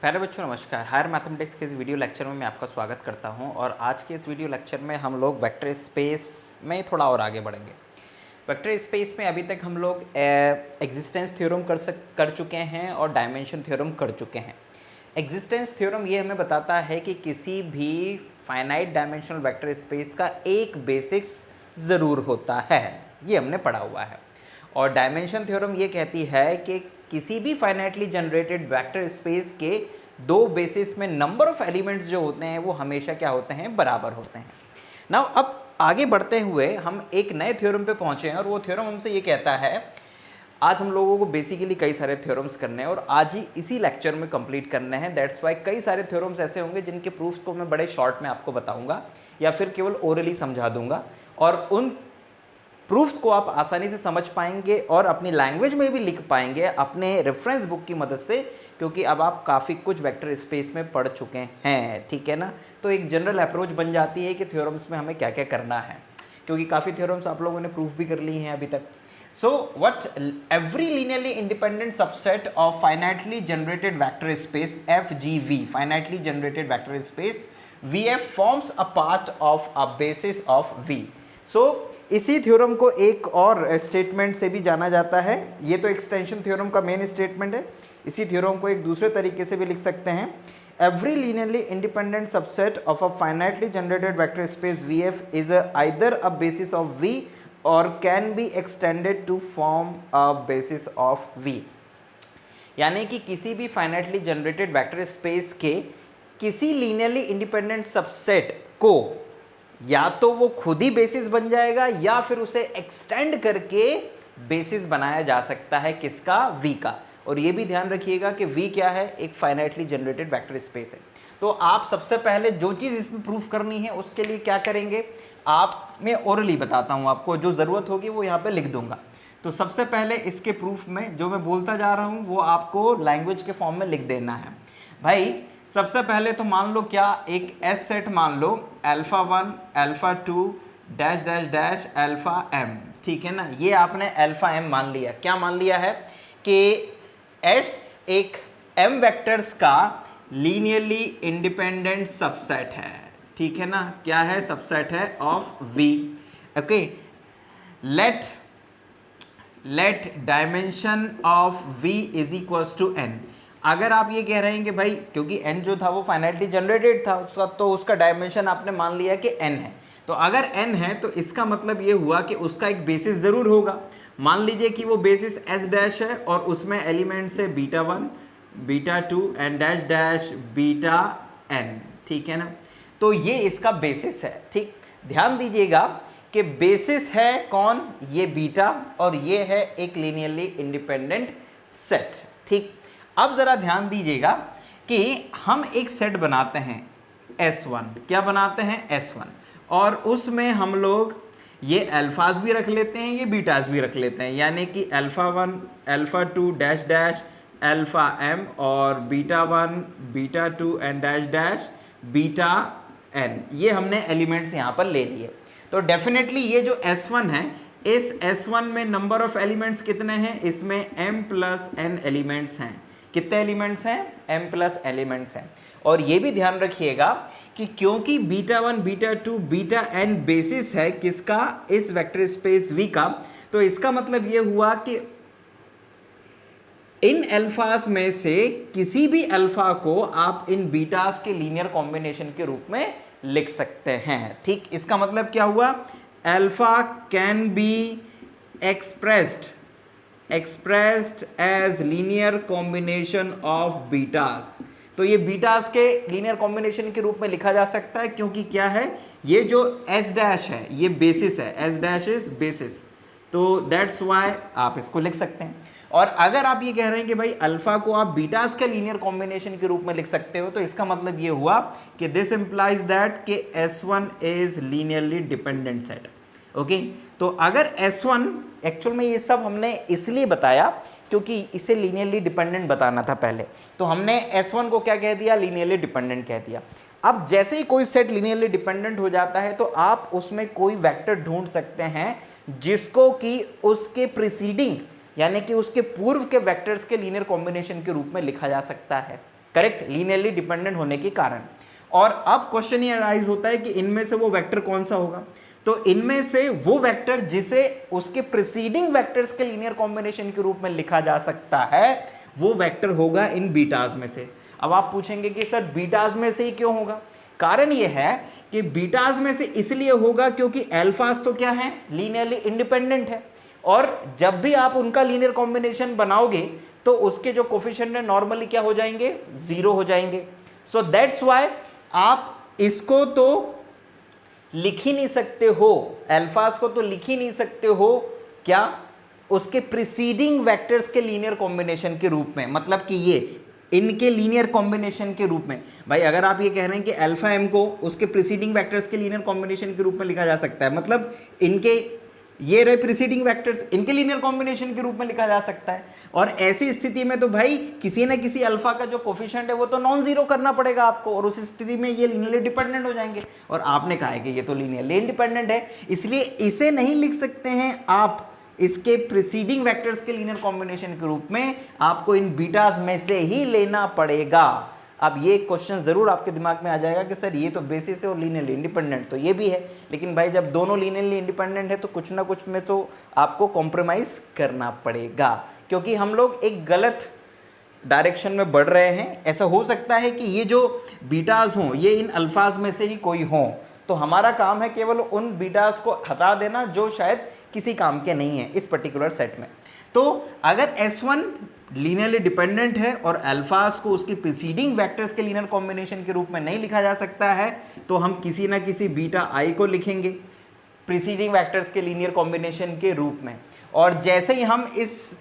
प्यारे बच्चों नमस्कार। हायर मैथमेटिक्स के इस वीडियो लेक्चर में मैं आपका स्वागत करता हूं और आज के इस वीडियो लेक्चर में हम लोग वेक्टर स्पेस में थोड़ा और आगे बढ़ेंगे। वेक्टर स्पेस में अभी तक हम लोग एग्जिस्टेंस थ्योरम कर चुके हैं और डायमेंशन थ्योरम कर चुके हैं। एग्जिस्टेंस थ्योरम ये हमें बताता है कि किसी भी फाइनाइट डायमेंशनल वेक्टर स्पेस का एक बेसिस ज़रूर होता है, ये हमने पढ़ा हुआ है। और डायमेंशन थ्योरम ये कहती है कि किसी भी फाइनाइटली जनरेटेड वेक्टर स्पेस के दो बेसिस में नंबर ऑफ एलिमेंट्स जो होते हैं वो हमेशा क्या होते हैं, बराबर होते हैं। नाउ अब आगे बढ़ते हुए हम एक नए थ्योरम पे पहुंचे हैं और वो थ्योरम हमसे ये कहता है, आज हम लोगों को बेसिकली कई सारे थ्योरम्स करने हैं और आज ही इसी लेक्चर में कंप्लीट करने हैं। दैट्स वाई कई सारे थ्योरम्स ऐसे होंगे जिनके प्रूफ्स को मैं बड़े शॉर्ट में आपको बताऊंगा या फिर केवल ओरली समझा दूंगा और उन प्रूफ्स को आप आसानी से समझ पाएंगे और अपनी लैंग्वेज में भी लिख पाएंगे अपने रेफरेंस बुक की मदद से, क्योंकि अब आप काफ़ी कुछ वेक्टर स्पेस में पढ़ चुके हैं, ठीक है ना। तो एक जनरल अप्रोच बन जाती है कि थ्योरम्स में हमें क्या क्या करना है, क्योंकि काफ़ी थ्योरम्स आप लोगों ने प्रूफ भी कर ली हैं अभी तक। So what every linearly independent subset of finitely generated vector space FGV, finitely generated vector space VF forms a part of a basis of V। सो इसी थ्योरम को एक और स्टेटमेंट से भी जाना जाता है। ये तो एक्सटेंशन थ्योरम का मेन स्टेटमेंट है। इसी थ्योरम को एक दूसरे तरीके से भी लिख सकते हैं, every linearly independent subset of a finitely generated vector space VF is either a basis of V और can be extended to form a basis of V। यानी कि किसी भी फाइनाइटली जनरेटेड वेक्टर स्पेस के किसी लीनियरली इंडिपेंडेंट सबसेट को या तो वो खुद ही बेसिस बन जाएगा या फिर उसे एक्सटेंड करके बेसिस बनाया जा सकता है, किसका, V का। और ये भी ध्यान रखिएगा कि V क्या है, एक फाइनाइटली जनरेटेड वेक्टर स्पेस है। तो आप सबसे पहले जो चीज़ इसमें प्रूफ करनी है उसके लिए क्या करेंगे, आप मैं ओरली बताता हूँ आपको, जो ज़रूरत होगी वो यहाँ पे लिख दूंगा। तो सबसे पहले इसके प्रूफ में जो मैं बोलता जा रहा हूँ वो आपको लैंग्वेज के फॉर्म में लिख देना है। भाई सबसे पहले तो मान लो क्या, एक एस सेट मान लो α1 α2 डैश डैश डैश αm, ठीक है ना। ये आपने αm मान लिया। क्या मान लिया है कि S एक m वेक्टर्स का लीनियरली इंडिपेंडेंट सबसेट है, ठीक है ना। क्या है, सबसेट है of V। Okay, let dimension of V is equals to n। अगर आप ये कह रहे हैं कि भाई क्योंकि n जो था वो फाइनाइटली जनरेटेड था उसका, तो उसका डायमेंशन आपने मान लिया कि n है। तो अगर n है तो इसका मतलब ये हुआ कि उसका एक बेसिस ज़रूर होगा। मान लीजिए कि वो बेसिस S डैश है और उसमें एलिमेंट्स है β1 β2 एंड डैश डैश βn, ठीक है ना। तो ये इसका बेसिस है, ठीक। ध्यान दीजिएगा कि बेसिस है कौन, ये बीटा, और ये है एक लीनियरली इंडिपेंडेंट सेट, ठीक। अब जरा ध्यान दीजिएगा कि हम एक सेट बनाते हैं S1। क्या बनाते हैं, S1, और उसमें हम लोग ये अल्फाज भी रख लेते हैं, ये बीटाज भी रख लेते हैं, यानी कि α1 α2 डैश डैश αm और β1 β2 एंड डैश डैश βn, ये हमने एलिमेंट्स यहाँ पर ले लिए। तो डेफिनेटली ये जो S1 है, इस S1 में नंबर ऑफ एलिमेंट्स कितने हैं, इसमें m प्लस n एलिमेंट्स हैं। कितने एलिमेंट्स हैं, m प्लस एलिमेंट्स हैं। और ये भी ध्यान रखिएगा कि क्योंकि β1 β2 βn बेसिस है किसका, इस वेक्टर स्पेस V का, तो इसका मतलब ये हुआ कि इन अल्फास में से किसी भी अल्फा को आप इन बीटास के लीनियर कॉम्बिनेशन के रूप में लिख सकते हैं, ठीक। इसका मतलब क्या हुआ, alpha can be expressed as linear combination of betas. तो ये बीटास के लीनियर कॉम्बिनेशन के रूप में लिखा जा सकता है, क्योंकि क्या है, ये जो S डैश है ये बेसिस है, S डैश इज बेसिस, तो दैट्स वाई आप इसको लिख सकते हैं। और अगर आप ये कह रहे हैं कि भाई अल्फा को आप बीटास के लीनियर कॉम्बिनेशन के रूप में लिख सकते हो, तो इसका मतलब ये हुआ कि दिस इंप्लाइज दैट कि S1 is linearly dependent set. Okay, तो अगर S1, एक्चुअल में ये सब हमने इसलिए बताया क्योंकि इसे लीनियरली डिपेंडेंट बताना था पहले, तो हमने S1 को क्या कह दिया, लीनियरली डिपेंडेंट कह दिया। अब जैसे ही कोई सेट लीनियरली डिपेंडेंट हो जाता है तो आप उसमें कोई वेक्टर ढूंढ सकते हैं जिसको कि उसके प्रीसीडिंग यानी कि उसके पूर्व के वेक्टर्स के लीनियर कॉम्बिनेशन के रूप में लिखा जा सकता है। करेक्ट, लीनियरली डिपेंडेंट होने के कारण। और अब क्वेश्चन ये अराइज होता है कि इनमें से वो वेक्टर कौन सा होगा, तो इनमें से वो वेक्टर जिसे उसके प्रीसीडिंग वेक्टर्स के लीनियर कॉम्बिनेशन के रूप में लिखा जा सकता है वो वेक्टर होगा इन बीटाज में से। अब आप पूछेंगे कि सर बीटाज में से ही क्यों होगा, कारण ये है कि बीटाज में से इसलिए होगा क्योंकि अल्फाज तो क्या है, लीनियरली इंडिपेंडेंट है, और जब भी आप उनका लीनियर कॉम्बिनेशन बनाओगे तो उसके जो कोफिशिएंट है नॉर्मली क्या हो जाएंगे, 0 हो जाएंगे। सो दैट्स व्हाई आप इसको तो लिख ही नहीं सकते हो, अल्फाज को तो लिख ही नहीं सकते हो क्या, उसके प्रीसीडिंग वेक्टर्स के लीनियर कॉम्बिनेशन के रूप में, मतलब कि ये इनके लीनियर कॉम्बिनेशन के रूप में। भाई अगर आप ये कह रहे हैं कि अल्फा एम को उसके प्रीसीडिंग वेक्टर्स के लीनियर कॉम्बिनेशन के रूप में लिखा जा सकता है, मतलब इनके ये रहे प्रीसीडिंग वेक्टर्स, इनके लीनियर कॉम्बिनेशन के रूप में लिखा जा सकता है, और ऐसी स्थिति में तो भाई किसी ना किसी अल्फा का जो कोफिशिएंट है वो तो नॉन जीरो करना पड़ेगा आपको, और उस स्थिति में ये लीनियरली डिपेंडेंट हो जाएंगे। और आपने कहा है कि ये तो लीनियरली इंडिपेंडेंट है, इसलिए इसे नहीं लिख सकते हैं आप इसके प्रीसीडिंग वेक्टर्स के लीनियर कॉम्बिनेशन के रूप में, आपको इन बीटास में से ही लेना पड़ेगा। अब ये क्वेश्चन जरूर आपके दिमाग में आ जाएगा कि सर ये तो बेसिस है और लीनियरली इंडिपेंडेंट, तो ये भी है, लेकिन भाई जब दोनों लीनियरली इंडिपेंडेंट है तो कुछ ना कुछ में तो आपको कॉम्प्रोमाइज करना पड़ेगा, क्योंकि हम लोग एक गलत डायरेक्शन में बढ़ रहे हैं। ऐसा हो सकता है कि ये जो बीटाज हों ये इन अल्फाज में से ही कोई हों, तो हमारा काम है केवल उन बीटाज को हटा देना जो शायद किसी काम के नहीं है इस पर्टिकुलर सेट में। तो अगर S1 लीनियरली डिपेंडेंट है और अल्फाज को उसकी प्रीसीडिंग वेक्टर्स के लीनियर कॉम्बिनेशन के रूप में नहीं लिखा जा सकता है, तो हम किसी ना किसी बीटा आई को लिखेंगे प्रीसीडिंग वेक्टर्स के लीनियर कॉम्बिनेशन के रूप में। और जैसे ही हम इस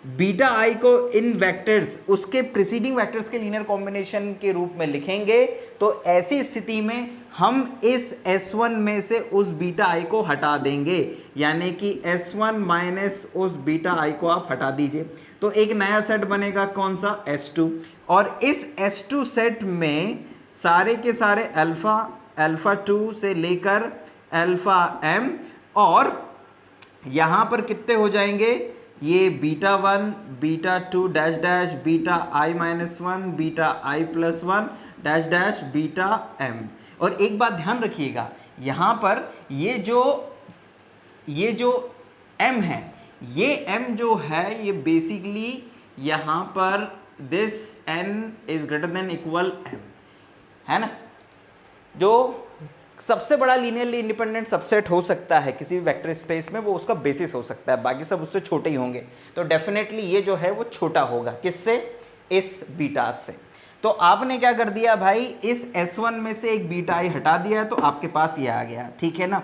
बीटा आई को इन वेक्टर्स उसके प्रीसीडिंग वेक्टर्स के लीनियर कॉम्बिनेशन के रूप में लिखेंगे, तो ऐसी स्थिति में हम इस S1 में से उस बीटा आई को हटा देंगे, यानी कि S1 माइनस उस बीटा आई को आप हटा दीजिए, तो एक नया सेट बनेगा कौन सा, S2। और इस S2 सेट में सारे के सारे अल्फा 2 से लेकर अल्फा m, और यहां पर कितने हो जाएंगे, ये beta 1 beta 2 dash dash beta i minus 1 beta i plus 1 dash dash beta m। और एक बात ध्यान रखिएगा, यहाँ पर ये जो m है, ये m जो है ये बेसिकली यहाँ पर this n is greater than equal m है ना, जो सबसे बड़ा लीनियरली इंडिपेंडेंट सबसेट हो सकता है किसी भी वेक्टर स्पेस में, वो उसका बेसिस हो सकता है, बाकी सब उससे छोटे ही होंगे। तो डेफिनेटली ये जो है वो छोटा होगा, किससे, इस बीटा से। तो आपने क्या कर दिया भाई, इस S1 में से एक बीटा आई हटा दिया, तो आपके पास ये आ गया, ठीक है ना।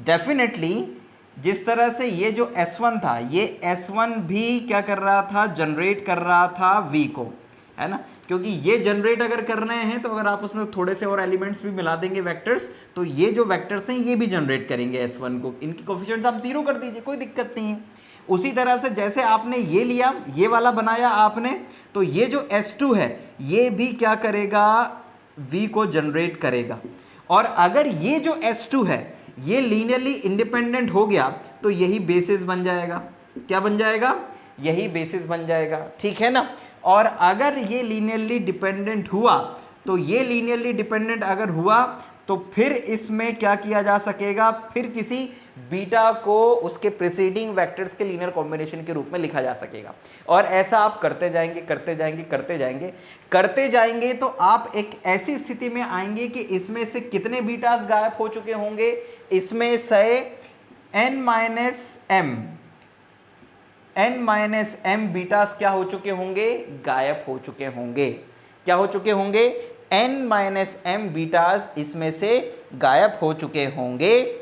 डेफिनेटली जिस तरह से ये जो S1 था, ये S1 भी क्या कर रहा था, जनरेट कर रहा था V को, है ना, क्योंकि ये जनरेट अगर कर रहे हैं तो अगर आप उसमें थोड़े से और एलिमेंट्स भी मिला देंगे वेक्टर्स, तो ये जो वेक्टर्स हैं ये भी जनरेट करेंगे S1 को, इनकी कोफिशिएंट्स आप 0 कर दीजिए, कोई दिक्कत नहीं है। उसी तरह से जैसे आपने ये लिया, ये वाला बनाया आपने, तो ये जो S2 है ये भी क्या करेगा, V को जनरेट करेगा। और अगर ये जो S2 है ये लीनियरली इंडिपेंडेंट हो गया तो यही बेसिस बन जाएगा, क्या बन जाएगा, यही बेसिस बन जाएगा, ठीक है ना। और अगर ये लीनियरली डिपेंडेंट हुआ, तो ये लीनियरली डिपेंडेंट अगर हुआ तो फिर इसमें क्या किया जा सकेगा, फिर किसी बीटा को उसके प्रीसीडिंग वेक्टर्स के लीनियर कॉम्बिनेशन के रूप में लिखा जा सकेगा। और ऐसा आप करते जाएंगे करते जाएंगे करते जाएंगे करते जाएंगे, तो आप एक ऐसी स्थिति में आएंगे कि इसमें से कितने बीटास गायब हो चुके होंगे, इसमें से n माइनस m बीटास क्या हो चुके होंगे, गायब हो चुके होंगे, क्या हो चुके होंगे, n माइनस m बीटास इसमें से गायब हो चुके होंगे,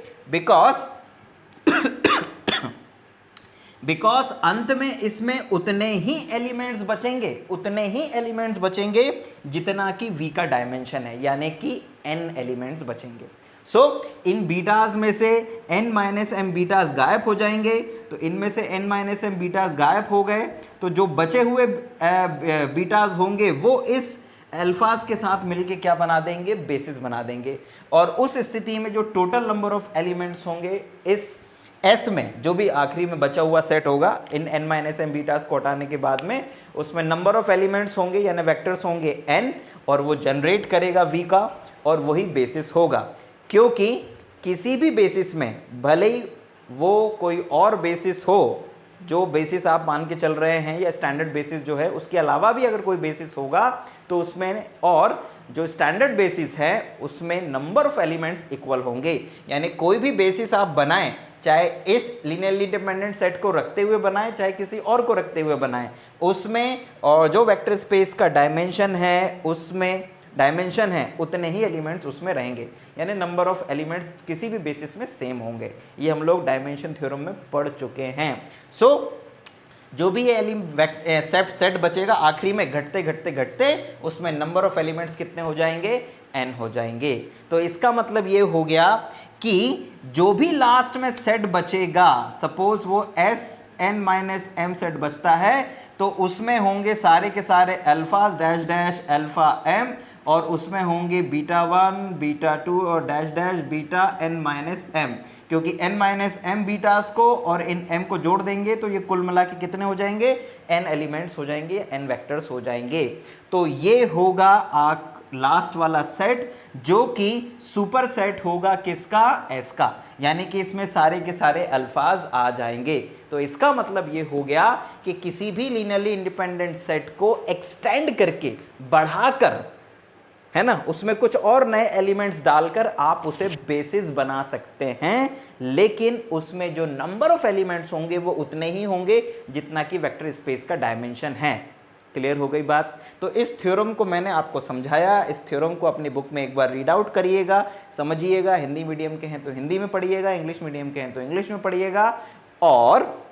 बिकॉज अंत में इसमें उतने ही एलिमेंट्स बचेंगे जितना कि v का डायमेंशन है, यानी कि n एलिमेंट्स बचेंगे। सो इन बीटास में से n माइनस m बीटास गायब हो जाएंगे, तो इनमें से n माइनस m बीटास गायब हो गए, तो जो बचे हुए बीटास होंगे वो इस अल्फाज के साथ मिलके क्या बना देंगे, बेसिस बना देंगे। और उस स्थिति में जो टोटल नंबर ऑफ एलिमेंट्स होंगे इस एस में जो भी आखिरी में बचा हुआ सेट होगा इन n माइनस एम बीटास को हटाने के बाद में, उसमें नंबर ऑफ एलिमेंट्स होंगे यानी वेक्टर्स होंगे n, और वो जनरेट करेगा v का, और वही बेसिस होगा। क्योंकि किसी भी बेसिस में भले ही वो कोई और बेसिस हो, जो बेसिस आप मान के चल रहे हैं या स्टैंडर्ड बेसिस जो है उसके अलावा भी अगर कोई बेसिस होगा तो उसमें, और जो स्टैंडर्ड बेसिस है उसमें नंबर ऑफ एलिमेंट्स इक्वल होंगे। यानी कोई भी बेसिस आप बनाएं, चाहे इस लीनियरली डिपेंडेंट सेट को रखते हुए बनाएं चाहे किसी और को रखते हुए बनाएं, उसमें और जो वेक्टर स्पेस का डायमेंशन है उसमें डायमेंशन है उतने ही एलिमेंट्स उसमें रहेंगे, यानी नंबर ऑफ एलिमेंट्स किसी भी बेसिस में सेम होंगे। ये हम लोग डायमेंशन थ्योरम में पढ़ चुके हैं। सो जो भी ये सेट बचेगा आखिरी में घटते घटते घटते उसमें नंबर ऑफ एलिमेंट्स कितने हो जाएंगे, n हो जाएंगे। तो इसका मतलब ये हो गया कि जो भी लास्ट में सेट बचेगा, सपोज वो Sn माइनस m सेट बचता है, तो उसमें होंगे सारे के सारे अल्फाज डैश डैश अल्फा m, और उसमें होंगे बीटा 1 बीटा 2 और dash dash beta n minus m, क्योंकि n माइनस m बीटास को और इन m को जोड़ देंगे तो ये कुल मिला के कितने हो जाएंगे, n एलिमेंट्स हो जाएंगे, n वेक्टर्स हो जाएंगे। तो ये होगा लास्ट वाला सेट जो कि सुपर सेट होगा किसका, S का, यानी कि इसमें सारे के सारे अल्फाज आ जाएंगे। तो इसका मतलब ये हो गया कि किसी भी लीनियरली इंडिपेंडेंट सेट को एक्सटेंड करके बढ़ाकर, है ना, उसमें कुछ और नए एलिमेंट्स डालकर आप उसे बेसिस बना सकते हैं, लेकिन उसमें जो नंबर ऑफ एलिमेंट्स होंगे वो उतने ही होंगे जितना कि वेक्टर स्पेस का डायमेंशन है। क्लियर हो गई बात? तो इस थ्योरम को मैंने आपको समझाया। इस थ्योरम को अपनी बुक में एक बार रीड आउट करिएगा, समझिएगा। हिंदी मीडियम के हैं तो हिंदी में पढ़िएगा, इंग्लिश मीडियम के हैं तो इंग्लिश में पढ़िएगा, और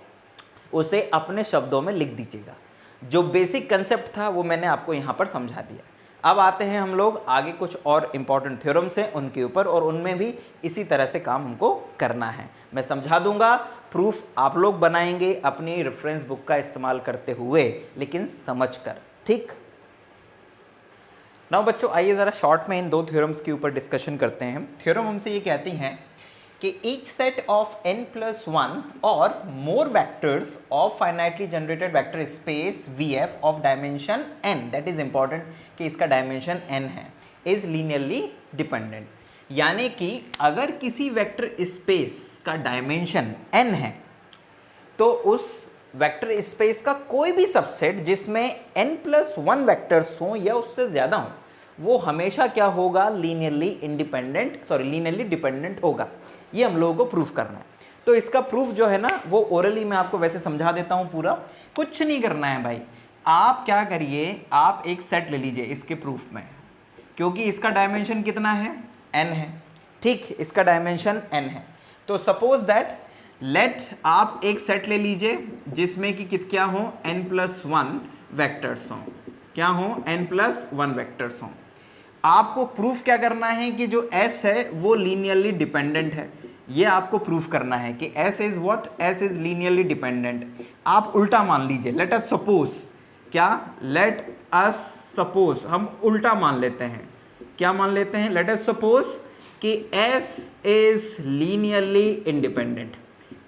उसे अपने शब्दों में लिख दीजिएगा। जो बेसिक कंसेप्ट था वो मैंने आपको यहाँ पर समझा दिया। अब आते हैं हम लोग आगे कुछ और इम्पॉर्टेंट थ्योरम्स हैं उनके ऊपर, और उनमें भी इसी तरह से काम हमको करना है। मैं समझा दूंगा, प्रूफ आप लोग बनाएंगे अपनी रेफरेंस बुक का इस्तेमाल करते हुए, लेकिन समझकर, ठीक। नाउ बच्चों आइए ज़रा शॉर्ट में इन दो थ्योरम्स के ऊपर डिस्कशन करते हैं। थ्योरम हमसे ये कहती हैं कि each set of n plus 1 or more vectors of finitely generated vector space VF of dimension n, that is important कि इसका dimension n है, is linearly dependent। यानी कि अगर किसी वेक्टर स्पेस का डायमेंशन n है तो उस वेक्टर स्पेस का कोई भी सबसेट जिसमें n plus 1 वेक्टर्स हों या उससे ज़्यादा हों, वो हमेशा क्या होगा, लीनियरली डिपेंडेंट होगा। ये हम लोगों को प्रूफ करना है। तो इसका प्रूफ जो है ना वो ओरली मैं आपको वैसे समझा देता हूँ पूरा, कुछ नहीं करना है भाई। आप क्या करिए, आप एक सेट ले लीजिए इसके प्रूफ में, क्योंकि इसका डायमेंशन कितना है, n है, ठीक, इसका डायमेंशन n है। तो सपोज दैट लेट आप एक सेट ले लीजिए जिसमें कि क्या हो, n+1 वेक्टर्स हों, क्या हो, n+1 वेक्टर्स हों। आपको प्रूफ क्या करना है कि जो S है वो लीनियरली डिपेंडेंट है। ये आपको प्रूफ करना है कि S is what, S is linearly dependent. आप उल्टा मान लीजिए, लेट अस सपोज, क्या, लेट अस सपोज, हम उल्टा मान लेते हैं, क्या मान लेते हैं, लेट अस सपोज कि S is linearly independent.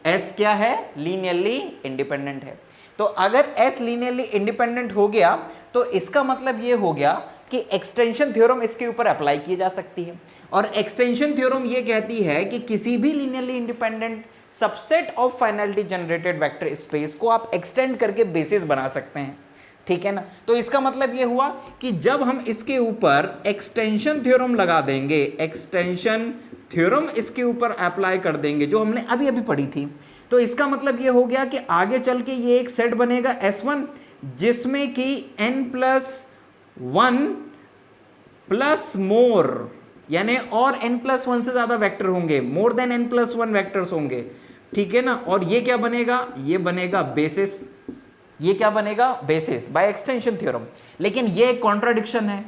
S क्या है, लीनियरली इंडिपेंडेंट है। तो अगर S लीनियरली इंडिपेंडेंट हो गया तो इसका मतलब ये हो गया कि एक्सटेंशन थ्योरम इसके ऊपर अप्लाई की जा सकती है। और एक्सटेंशन थ्योरम ये कहती है कि किसी भी linearly independent subset of finally generated vector space को आप एक्सटेंड करके बेसिस बना सकते हैं, ठीक है ना। तो इसका मतलब ये हुआ कि जब हम इसके ऊपर एक्सटेंशन थ्योरम लगा देंगे, एक्सटेंशन थ्योरम इसके ऊपर अप्लाई कर देंगे जो हमने अभी अभी पढ़ी थी, तो इसका मतलब ये हो गया कि आगे चल के ये एक सेट बनेगा S1 जिसमें कि n+1 प्लस मोर, यानी और n+1 से ज्यादा वेक्टर होंगे, मोर देन n+1 वेक्टर्स होंगे, ठीक है ना। और ये क्या बनेगा, ये बनेगा बेसिस, ये क्या बनेगा, बेसिस बाय एक्सटेंशन थ्योरम। लेकिन ये एक कॉन्ट्राडिक्शन है।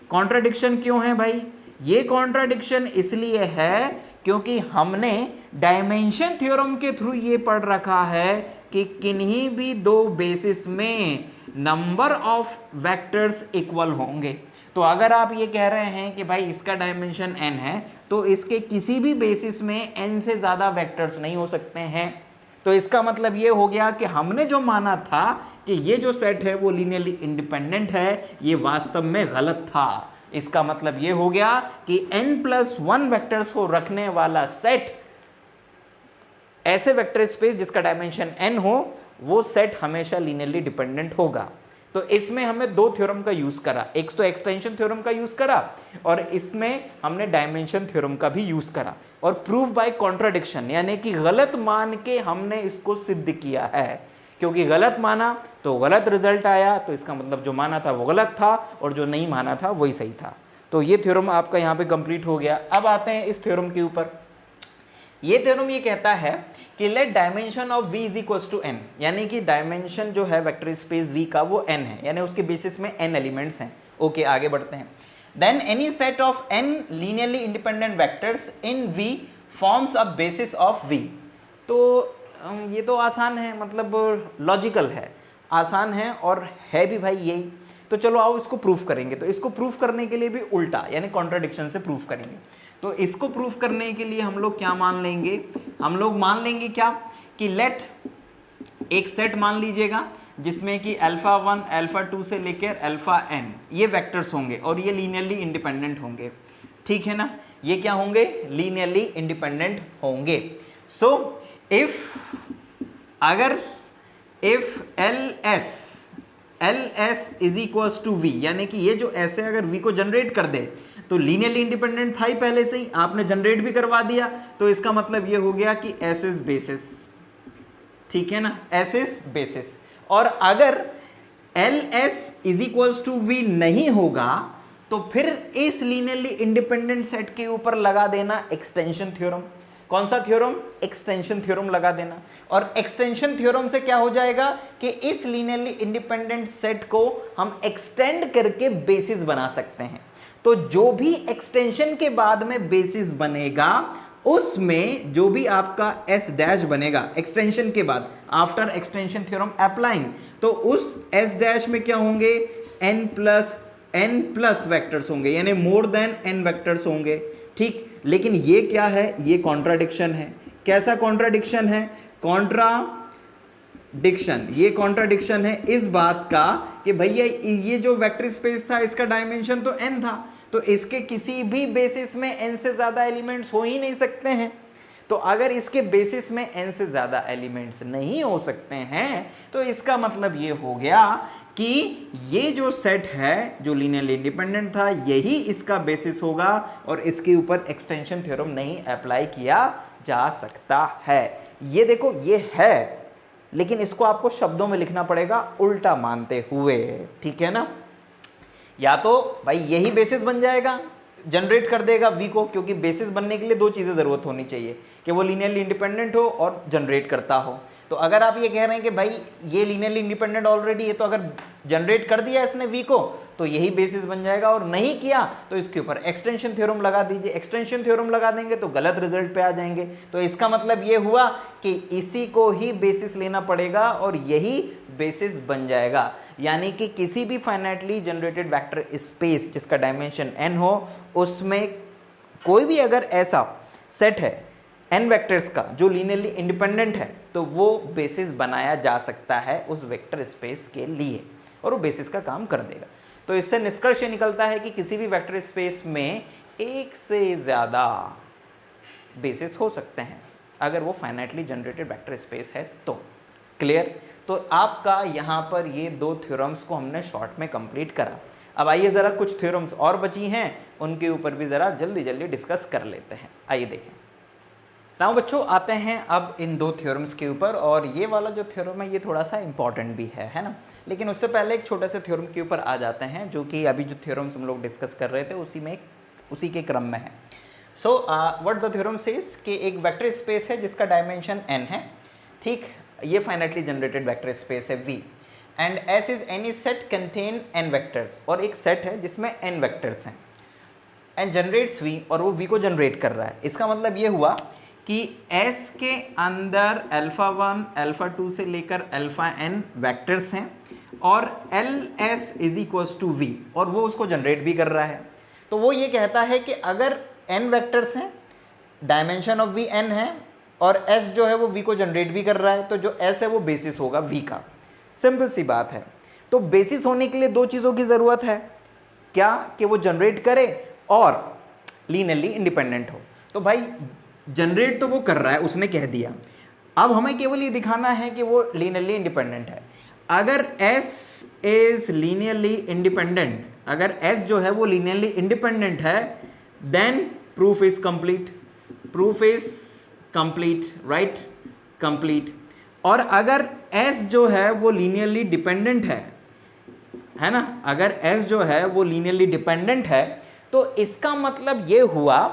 कॉन्ट्राडिक्शन क्यों है भाई, ये कॉन्ट्राडिक्शन इसलिए है क्योंकि हमने डायमेंशन थ्योरम के थ्रू ये पढ़ रखा है कि किन्हीं भी दो बेसिस में नंबर ऑफ वेक्टर्स इक्वल होंगे। तो तो अगर आप ये कह रहे हैं कि भाई इसका डायमेंशन n है तो इसके किसी भी बेसिस में n से ज़्यादा वेक्टर्स नहीं हो सकते हैं। तो इसका मतलब ये हो गया कि हमने जो माना था कि ये जो सेट है वो लीनियरली इंडिपेंडेंट है, ये वास्तव में गलत था। इसका मतलब ये हो गया कि n+1 वेक्टर्स को रखने वाला सेट, ऐसे वेक्टर स्पेस जिसका डायमेंशन n हो, वो सेट हमेशा लीनियरली डिपेंडेंट होगा। तो इसमें हमें दो थ्योरम का यूज करा, एक तो एक्सटेंशन थ्योरम का यूज करा और इसमें हमने डायमेंशन थ्योरम का भी यूज करा और प्रूफ बाय कॉन्ट्राडिक्शन, यानी कि गलत मान के हमने इसको सिद्ध किया है। क्योंकि गलत माना तो गलत रिजल्ट आया, तो इसका मतलब जो माना था वो गलत था और जो नहीं माना था वही सही था। तो ये थ्योरम आपका यहाँ पे कंप्लीट हो गया। अब आते हैं इस थ्योरम के ऊपर। ये थ्योरम ये कहता है कि let dimension of v is equal to n, यानी कि डायमेंशन जो है वेक्टर स्पेस v का वो n है, यानी उसके बेसिस में n एलिमेंट्स हैं। ओके, आगे बढ़ते हैं। Then any set of n linearly independent vectors in v forms a basis of v। तो ये तो आसान है, मतलब लॉजिकल है, आसान है और है भी भाई यही। तो चलो आओ इसको प्रूफ करेंगे। तो इसको प्रूफ करने के लिए भी उल्टा यानी कॉन्ट्राडिक्शन से प्रूफ करेंगे। तो इसको प्रूफ करने के लिए हम लोग क्या मान लेंगे, हम लोग मान लेंगे क्या कि लेट एक सेट मान लीजिएगा जिसमें कि α1 α2 से लेकर αn ये वेक्टर्स होंगे और ये लीनियरली इंडिपेंडेंट होंगे। ठीक है ना, ये क्या होंगे, लीनियरली इंडिपेंडेंट होंगे। So if ls is equals to v, यानी कि ये जो ऐसे अगर v को जनरेट कर दे तो लीनियरली इंडिपेंडेंट था ही पहले से ही, आपने जनरेट भी करवा दिया, तो इसका मतलब ये हो गया कि s इज बेसिस। ठीक है ना, s इज बेसिस। और अगर ls is equals to v नहीं होगा तो फिर इस लीनियरली इंडिपेंडेंट सेट के ऊपर लगा देना एक्सटेंशन थ्योरम। कौन सा थ्योरम, एक्सटेंशन थ्योरम लगा देना। और एक्सटेंशन थ्योरम से क्या हो जाएगा कि इस लीनियरली इंडिपेंडेंट सेट को हम एक्सटेंड करके बेसिस बना सकते हैं। तो जो भी एक्सटेंशन के बाद में बेसिस बनेगा उसमें जो भी आपका s डैश बनेगा एक्सटेंशन के बाद, आफ्टर एक्सटेंशन थ्योरम अप्लाइंग, तो उस s डैश में क्या होंगे, n+ वेक्टर्स होंगे, यानी मोर देन n वेक्टर्स होंगे। ठीक, लेकिन ये क्या है, ये कॉन्ट्राडिक्शन है। कैसा कॉन्ट्राडिक्शन है, ये कॉन्ट्राडिक्शन है इस बात का कि भैया ये जो वेक्टर स्पेस था इसका डायमेंशन तो n था, तो इसके किसी भी बेसिस में n से ज्यादा एलिमेंट्स हो ही नहीं सकते हैं। तो अगर इसके बेसिस में n से ज्यादा एलिमेंट्स नहीं हो सकते हैं तो इसका मतलब ये हो गया कि ये जो सेट है जो लीनियरली इंडिपेंडेंट था यही इसका बेसिस होगा और इसके ऊपर एक्सटेंशन थ्योरम नहीं अप्लाई किया जा सकता है। ये देखो, ये है, लेकिन इसको आपको शब्दों में लिखना पड़ेगा उल्टा मानते हुए। ठीक है ना, या तो भाई यही बेसिस बन जाएगा, जनरेट कर देगा v को, क्योंकि बेसिस बनने के लिए दो चीजें जरूरत होनी चाहिए कि वो लीनियरली इंडिपेंडेंट हो और जनरेट करता हो। तो अगर आप ये कह रहे हैं कि भाई ये लीनियरली इंडिपेंडेंट ऑलरेडी है, तो अगर जनरेट कर दिया इसने v को तो यही बेसिस बन जाएगा, और नहीं किया तो इसके ऊपर एक्सटेंशन थ्योरम लगा दीजिए। एक्सटेंशन थ्योरम लगा देंगे तो गलत रिजल्ट पे आ जाएंगे। तो इसका मतलब ये हुआ कि इसी को ही बेसिस लेना पड़ेगा और यही बेसिस बन जाएगा। यानी कि किसी भी फाइनाइटली जनरेटेड वेक्टर स्पेस जिसका डायमेंशन n हो, उसमें कोई भी अगर ऐसा सेट है n वेक्टर्स का जो लीनियरली इंडिपेंडेंट है तो वो बेसिस बनाया जा सकता है उस वेक्टर स्पेस के लिए और वो बेसिस का काम कर देगा। तो इससे निष्कर्ष निकलता है कि किसी भी वेक्टर स्पेस में एक से ज़्यादा बेसिस हो सकते हैं अगर वो फाइनाइटली जनरेटेड वेक्टर स्पेस है तो। क्लियर? तो आपका यहाँ पर ये दो थ्योरम्स को हमने शॉर्ट में कंप्लीट करा। अब आइए ज़रा कुछ थ्योरम्स और बची हैं, उनके ऊपर भी ज़रा जल्दी जल्दी डिस्कस कर लेते हैं। आइए देखें। नाउ बच्चों आते हैं अब इन दो थ्योरम्स के ऊपर, और ये वाला जो थ्योरम है ये थोड़ा सा इंपॉर्टेंट भी है ना। लेकिन उससे पहले एक छोटे से थ्योरम के ऊपर आ जाते हैं जो कि अभी जो थ्योरम्स हम लोग डिस्कस कर रहे थे उसी के क्रम में है। So what the theorem says कि एक वेक्टर स्पेस है जिसका डायमेंशन n है। ठीक, ये फाइनाइटली जनरेटेड वेक्टर स्पेस है V, and S is any set contain n vectors, और एक सेट है जिसमें n वेक्टर्स हैं, एंड जनरेट्स V, और वो V को जनरेट कर रहा है। इसका मतलब ये हुआ कि S के अंदर α1 α2 से लेकर αn वेक्टर्स हैं, और L S is equals to V, और वो उसको जनरेट भी कर रहा है। तो वो ये कहता है कि अगर n वेक्टर्स हैं, डायमेंशन ऑफ v n है, और s जो है वो v को जनरेट भी कर रहा है, तो जो s है वो बेसिस होगा v का। सिंपल सी बात है। तो बेसिस होने के लिए दो चीज़ों की ज़रूरत है, क्या कि वो जनरेट करे और लीनियरली इंडिपेंडेंट हो। तो भाई जनरेट तो वो कर रहा है, उसने कह दिया, अब हमें केवल ये दिखाना है कि वो लीनियरली इंडिपेंडेंट है। अगर S इज लीनियरली इंडिपेंडेंट, अगर S जो है वो लीनियरली इंडिपेंडेंट है, then proof is complete, proof is complete, right, complete. और अगर S जो है वो लीनियरली डिपेंडेंट है ना, अगर S जो है वो लीनियरली डिपेंडेंट है, तो इसका मतलब ये हुआ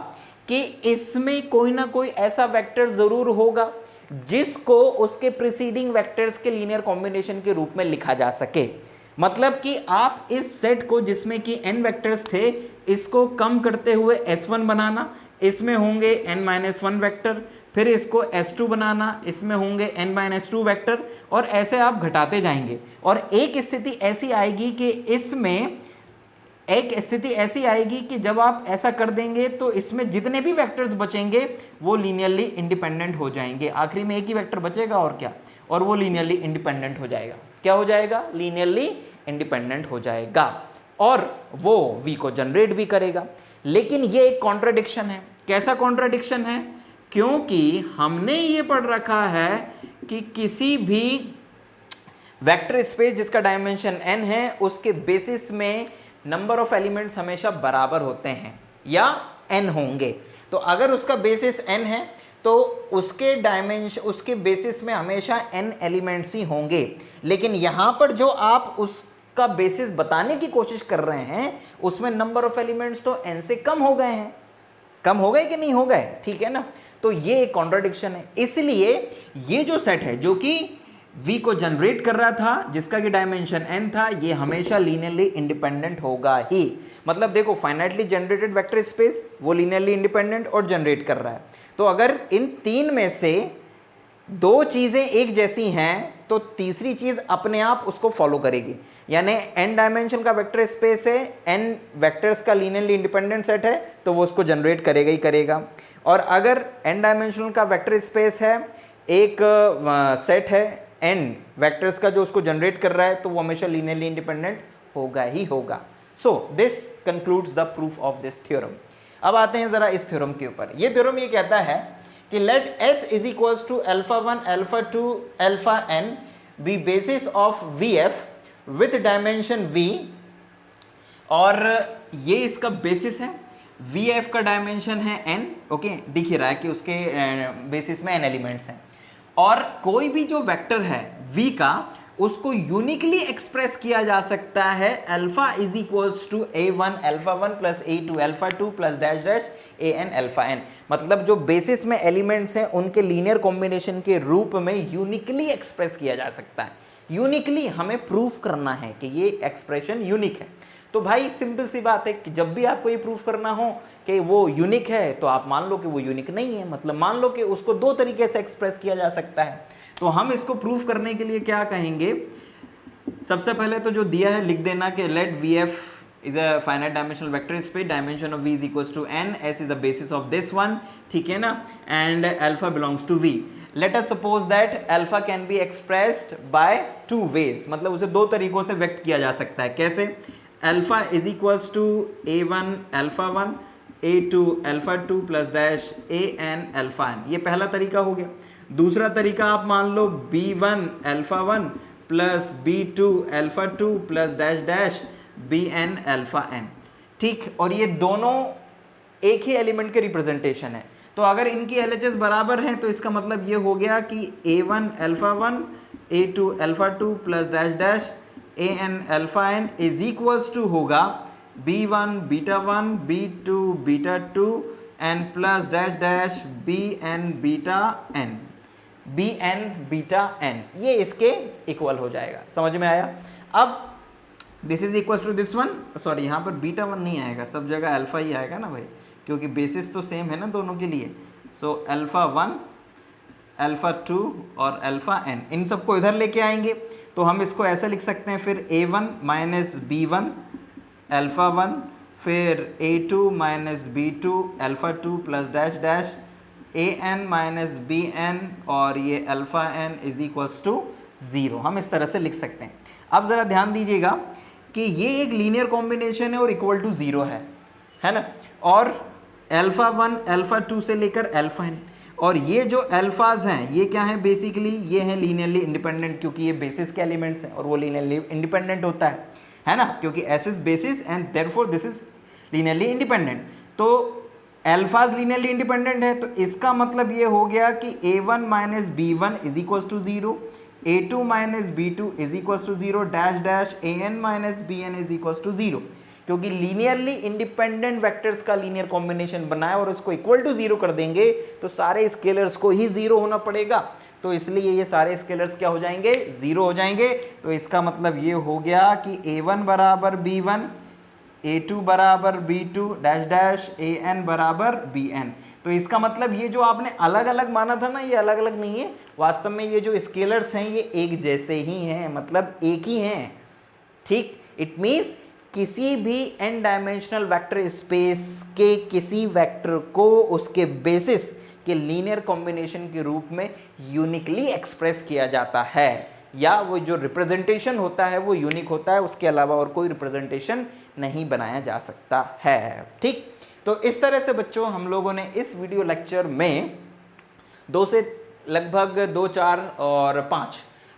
कि इसमें कोई ना कोई ऐसा वेक्टर जरूर होगा जिसको उसके प्रीसीडिंग वेक्टर्स के लीनियर कॉम्बिनेशन के रूप में लिखा जा सके। मतलब कि आप इस सेट को जिसमें कि n वेक्टर्स थे, इसको कम करते हुए S1 बनाना, इसमें होंगे n-1 वेक्टर, फिर इसको S2 बनाना, इसमें होंगे n-2 वेक्टर, और ऐसे आप घटाते जाएंगे। और एक स्थिति ऐसी आएगी कि इसमें एक स्थिति ऐसी आएगी कि जब आप ऐसा कर देंगे तो इसमें जितने भी वेक्टर्स बचेंगे वो लीनियरली इंडिपेंडेंट हो जाएंगे। आखिरी में एक ही वेक्टर बचेगा और क्या, और वो लीनियरली इंडिपेंडेंट हो जाएगा। क्या हो जाएगा? लीनियरली इंडिपेंडेंट हो जाएगा, और वो v को जनरेट भी करेगा। लेकिन ये एक कॉन्ट्राडिक्शन है। कैसा कॉन्ट्राडिक्शन है? क्योंकि हमने ये पढ़ रखा है कि किसी भी वेक्टर स्पेस जिसका डायमेंशन n है, उसके बेसिस में नंबर ऑफ एलिमेंट्स हमेशा बराबर होते हैं या n होंगे। तो अगर उसका बेसिस n है तो उसके डायमेंशन, उसके बेसिस में हमेशा n एलिमेंट्स ही होंगे। लेकिन यहां पर जो आप उसका बेसिस बताने की कोशिश कर रहे हैं, उसमें नंबर ऑफ एलिमेंट्स तो n से कम हो गए हैं। कम हो गए कि नहीं हो गए? ठीक है ना। तो ये एक कॉन्ट्राडिक्शन है। इसलिए ये जो सेट है जो कि v को जनरेट कर रहा था, जिसका कि डायमेंशन n था, ये हमेशा लीनियरली इंडिपेंडेंट होगा ही। मतलब देखो, फाइनाइटली जनरेटेड वेक्टर स्पेस वो लीनियरली इंडिपेंडेंट और जनरेट कर रहा है। तो अगर इन तीन में से दो चीजें एक जैसी हैं तो तीसरी चीज अपने आप उसको फॉलो करेगी। यानी n डायमेंशन का वेक्टर स्पेस है, n वेक्टर्स का लीनियरली इंडिपेंडेंट सेट है, तो वो उसको जनरेट करेगा ही करेगा। और अगर n डायमेंशनल का वेक्टर स्पेस है, एक सेट है n वेक्टर्स का जो उसको जनरेट कर रहा है, तो वो हमेशा लीनियरली इंडिपेंडेंट होगा ही होगा। So this concludes the proof of this theorem. अब आते हैं जरा इस थ्योरम के ऊपर। ये थ्योरम ये कहता है कि let s is equals to α1 α2 αn be basis of vf with dimension v, और ये इसका बेसिस है। vf का डायमेंशन है n, ओके, दिख ही रहा है कि उसके बेसिस में n एलिमेंट्स हैं। और कोई भी जो वेक्टर है v का, उसको यूनिकली एक्सप्रेस किया जा सकता है alpha is equals to a1 α1 plus a2 α2 plus dash dash an αn। मतलब जो बेसिस में एलिमेंट्स हैं उनके लीनियर कॉम्बिनेशन के रूप में यूनिकली एक्सप्रेस किया जा सकता है। यूनिकली हमें प्रूफ करना है कि ये एक्सप्रेशन यूनिक है। तो भाई सिंपल सी बात है कि जब भी आपको ये प्रूफ करना हो कि वो यूनिक है, तो आप मान लो कि वो यूनिक नहीं है। मतलब मान लो कि उसको दो तरीके से एक्सप्रेस किया जा सकता है। तो हम इसको प्रूफ करने के लिए क्या कहेंगे? सबसे पहले तो जो दिया है लिख देना कि late vf is a finite dimensional vector space, dimension of v is equals to n, s is the basis of this one, ठीक है ना, and alpha belongs to v. Let us suppose that alpha can be expressed by two ways, मतलब उसे दो तरीकों से व्यक्त किया जा सकता है। कैसे? alpha is equals to a1 alpha1 a2 alpha2 plus dash an alpha n, ये पहला तरीका हो गया। दूसरा तरीका आप मान लो b1 alpha1 plus b2 alpha2 plus dash dash bn alpha n, ठीक। और ये दोनों एक ही एलिमेंट के रिप्रेजेंटेशन है। तो अगर इनकी LHS बराबर हैं तो इसका मतलब ये हो गया कि a1 alpha1 a2 alpha2 plus dash dash an alpha n is equals to होगा b1 beta1 b2 beta2 n plus dash dash bn beta n, bn beta n, ये इसके इक्वल हो जाएगा। समझ में आया? अब this is equal to this one, sorry यहाँ पर बीटा वन नहीं आएगा, सब जगह अल्फा ही आएगा ना भाई, क्योंकि बेसिस तो सेम है ना दोनों के लिए। सो अल्फा 1 अल्फा 2 और अल्फा n, इन सबको इधर लेके आएंगे तो हम इसको ऐसे लिख सकते हैं फिर a1 माइनस b1 अल्फ़ा 1, फिर a2 minus b2 alpha 2 plus dash dash an minus bn और ये alpha n is equals to 0। हम इस तरह से लिख सकते हैं। अब ज़रा ध्यान दीजिएगा कि ये एक लीनियर कॉम्बिनेशन है और इक्वल टू 0 है ना, और अल्फ़ा 1 अल्फ़ा 2 से लेकर अल्फ़ा n, और ये जो अल्फाज हैं ये क्या हैं, बेसिकली ये हैं लीनियरली इंडिपेंडेंट, क्योंकि ये बेसिस के एलिमेंट्स हैं और वो लीनियरली इंडिपेंडेंट होता है ना, क्योंकि S is basis and therefore this is linearly independent. तो अल्फाज लीनियरली इंडिपेंडेंट है, तो इसका मतलब ये हो गया कि a1 minus b1 is equals to 0, a2 minus b2 is equals to 0 dash dash an minus bn is equals to 0, क्योंकि लीनियरली इंडिपेंडेंट वेक्टर्स का लीनियर कॉम्बिनेशन बनाए और उसको इक्वल टू 0 कर देंगे तो सारे स्केलर्स को ही 0 होना पड़ेगा, तो इसलिए ये सारे स्केलर्स क्या हो जाएंगे, 0 हो जाएंगे। तो इसका मतलब ये हो गया कि a1 बराबर b1, a2 बराबर b2 डैश डैश an बराबर bn। तो इसका मतलब ये जो आपने अलग अलग माना था ना, ये अलग अलग नहीं है, वास्तव में ये जो स्केलर्स हैं ये एक जैसे ही हैं, मतलब एक ही हैं, ठीक। इट मीन्स किसी भी n डायमेंशनल वेक्टर स्पेस के किसी वेक्टर को उसके बेसिस के लीनियर कॉम्बिनेशन के रूप में यूनिकली एक्सप्रेस किया जाता है, या वो जो रिप्रेजेंटेशन होता है वो यूनिक होता है, उसके अलावा और कोई रिप्रेजेंटेशन नहीं बनाया जा सकता है, ठीक। तो इस तरह से बच्चों हम लोगों ने इस वीडियो लेक्चर में 2 से लगभग 2, 4 और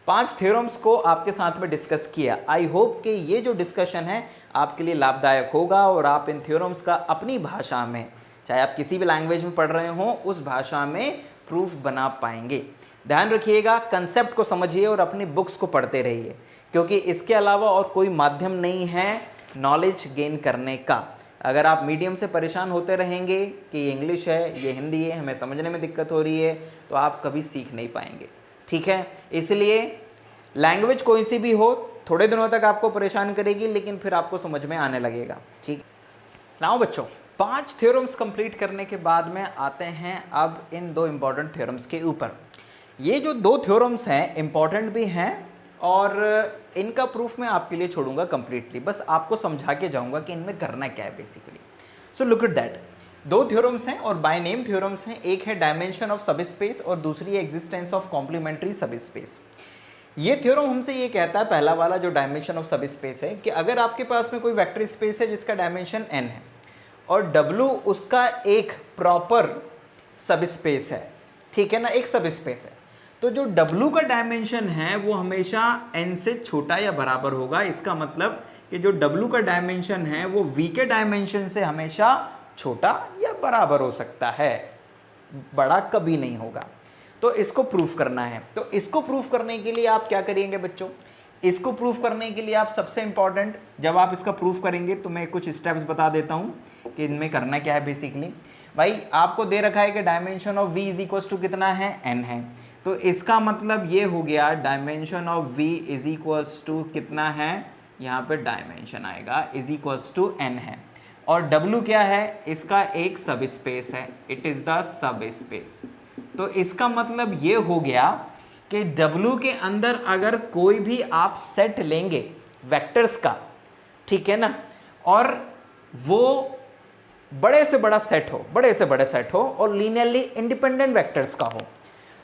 5 थ्योरम्स को आपके साथ में डिस्कस किया। आई होप कि ये जो डिस्कशन है आपके लिए लाभदायक होगा और आप इन थ्योरम्स का अपनी भाषा में, चाहे आप किसी भी लैंग्वेज में पढ़ रहे हों, उस भाषा में प्रूफ बना पाएंगे। ध्यान रखिएगा, कंसेप्ट को समझिए और अपनी बुक्स को पढ़ते रहिए, क्योंकि इसके अलावा और कोई माध्यम नहीं है नॉलेज गेन करने का। अगर आप मीडियम से परेशान होते रहेंगे कि ये इंग्लिश है, ये हिंदी है, हमें समझने में दिक्कत हो रही है, तो आप कभी सीख नहीं पाएंगे, ठीक है। इसलिए लैंग्वेज कोई सी भी हो, थोड़े दिनों तक आपको परेशान करेगी, लेकिन फिर आपको समझ में आने लगेगा, ठीक। नाउ बच्चों, 5 थ्योरम्स कंप्लीट करने के बाद में आते हैं अब इन 2 इंपॉर्टेंट थ्योरम्स के ऊपर। ये जो 2 थ्योरम्स हैं इंपॉर्टेंट भी हैं और इनका प्रूफ मैं आपके लिए छोड़ूंगा कंप्लीटली, बस आपको समझा के जाऊंगा कि इनमें करना क्या है basically. So look at that, 2 theorems हैं और बाय नेम थ्योरम्स हैं। एक है डायमेंशन ऑफ सब स्पेस और दूसरी है एग्जिस्टेंस ऑफ कॉम्प्लीमेंट्री सब स्पेस। ये थ्योरम हमसे ये कहता है, पहला वाला जो डायमेंशन ऑफ सब स्पेस है, कि अगर आपके पास में कोई वेक्टर स्पेस है जिसका डायमेंशन n है और w उसका एक प्रॉपर सब स्पेस है, ठीक है ना, एक सब स्पेस है, तो जो w का डायमेंशन है वो हमेशा n से छोटा या बराबर होगा। इसका मतलब कि जो w का डायमेंशन है वो v के डायमेंशन से हमेशा छोटा या बराबर हो सकता है, बड़ा कभी नहीं होगा। तो इसको प्रूफ करना है। तो इसको प्रूफ करने के लिए आप क्या करेंगे बच्चों, इसको प्रूफ करने के लिए आप सबसे इंपॉर्टेंट, जब आप इसका प्रूफ करेंगे तो मैं कुछ स्टेप्स बता देता हूं कि इनमें करना क्या है। बेसिकली भाई आपको दे रखा है कि dimension of v is equals to कितना है, n है, तो इसका मतलब ये हो गया dimension of v is equals to कितना है, यहाँ पे डायमेंशन आएगा इज इक्वल्स टू n है, और w क्या है, इसका एक सब स्पेस है, it is the sub space. तो इसका मतलब ये हो गया कि W के अंदर अगर कोई भी आप सेट लेंगे वेक्टर्स का, ठीक है ना, और वो बड़े से बड़ा सेट हो, बड़े से बड़े सेट हो और लीनियरली इंडिपेंडेंट वेक्टर्स का हो,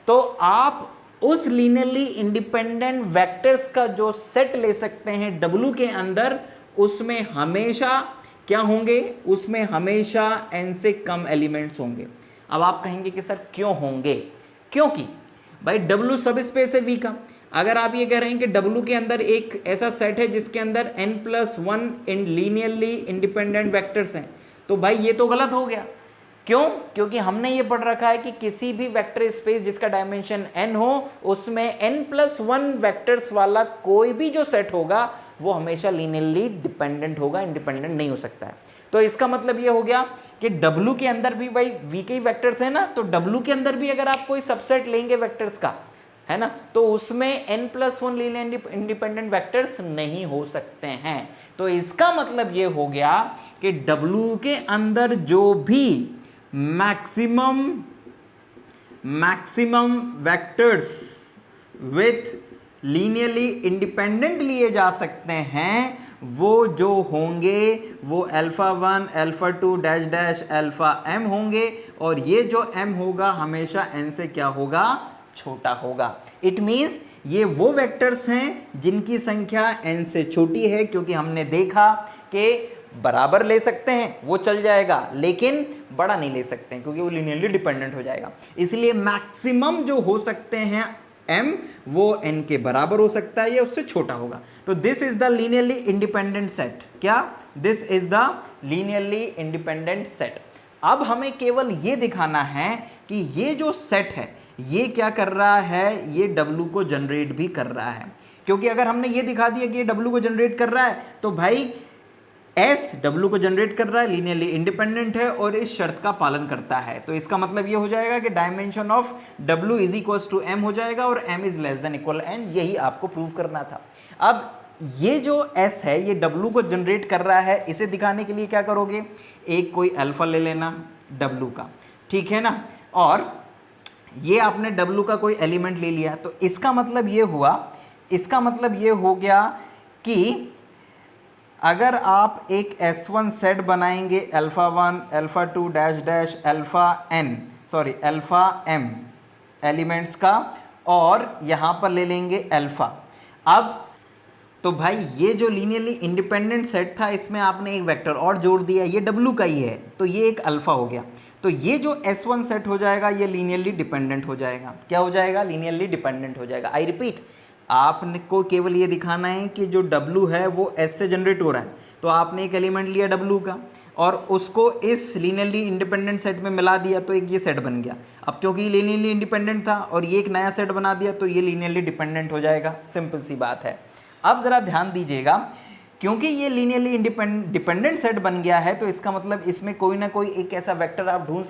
तो आप उस लीनियरली इंडिपेंडेंट वेक्टर्स का जो सेट ले सकते हैं W के अंदर, उसमें हमेशा क्या होंगे, उसमें हमेशा n से कम एलिमेंट्स होंगे। अब आप कहेंगे कि सर क्यों होंगे, क्योंकि भाई W सब स्पेस है V का। अगर आप ये कह रहे हैं कि W के अंदर एक ऐसा सेट है जिसके अंदर n+1 इन लीनियरली इंडिपेंडेंट वेक्टर्स हैं, तो भाई ये तो गलत हो गया। क्यों, क्योंकि हमने ये पढ़ रखा है कि किसी भी वेक्टर स्पेस जिसका डायमेंशन n हो, उसमें n+1 वेक्टर्स वाला कोई भी जो सेट होगा वो हमेशा लीनियरली डिपेंडेंट होगा, इंडिपेंडेंट नहीं हो सकता है। तो इसका मतलब ये हो गया कि W के अंदर भी भाई V के वेक्टर्स है ना, तो W के अंदर भी अगर आप कोई सबसेट लेंगे वेक्टर्स का, है ना, तो उसमें n+1 लीनियर इंडिपेंडेंट वेक्टर्स नहीं हो सकते हैं। तो इसका मतलब ये हो गया कि W के अंदर जो भी maximum vectors with linearly independent लिए जा सकते हैं वो जो होंगे वो alpha 1 alpha 2 dash dash alpha m होंगे, और ये जो m होगा हमेशा n से क्या होगा, छोटा होगा। इट मीन्स ये वो वेक्टर्स हैं जिनकी संख्या n से छोटी है, क्योंकि हमने देखा कि बराबर ले सकते हैं वो चल जाएगा, लेकिन बड़ा नहीं ले सकते हैं क्योंकि वो लीनियरली डिपेंडेंट हो जाएगा। इसलिए मैक्सिमम जो हो सकते हैं m वो n के बराबर हो सकता है या उससे छोटा होगा। तो this is the linearly independent set. क्या? This is the linearly independent set. अब हमें केवल ये दिखाना है कि ये जो सेट है ये क्या कर रहा है, ये W को जनरेट भी कर रहा है। क्योंकि अगर हमने ये दिखा दिया कि ये W को जनरेट कर रहा है तो भाई S W को जनरेट कर रहा है, लीनियरली इंडिपेंडेंट है और इस शर्त का पालन करता है। तो इसका मतलब ये हो जाएगा कि dimension of W is equals to m हो जाएगा और m is less than equal n। यही आपको प्रूव करना था। अब ये जो S है ये W को जनरेट कर रहा है, इसे दिखाने के लिए क्या करोगे, एक कोई अल्फा ले लेना W का, ठीक है ना, और ये आपने W का कोई एलिमेंट ले लिया। तो इसका मतलब ये हुआ, इसका मतलब ये हो गया कि अगर आप एक S1 सेट बनाएंगे alpha 1 alpha 2 dash dash alpha m elements का, और यहाँ पर ले लेंगे अल्फा। अब तो भाई ये जो लीनियरली इंडिपेंडेंट सेट था इसमें आपने एक वेक्टर और जोड़ दिया, ये W का ही है, तो ये एक अल्फा हो गया। तो ये जो S1 सेट हो जाएगा ये लीनियरली डिपेंडेंट हो जाएगा। क्या हो जाएगा? लीनियरली डिपेंडेंट हो जाएगा। आई रिपीट, आपको केवल ये दिखाना है कि जो W है वो S से जनरेट हो रहा है। तो आपने एक एलिमेंट लिया W का और उसको इस लीनियरली इंडिपेंडेंट सेट में मिला दिया, तो एक ये सेट बन गया। अब क्योंकि ये लीनियरली इंडिपेंडेंट था और ये एक नया सेट बना दिया तो ये लीनियरली डिपेंडेंट हो जाएगा। सिंपल सी बात है। अब ज़रा ध्यान दीजिएगा, क्योंकि ये लीनियरली डिपेंडेंट सेट बन गया है तो इसका मतलब इसमें कोई ना कोई एक ऐसा वेक्टर आप ढूंढ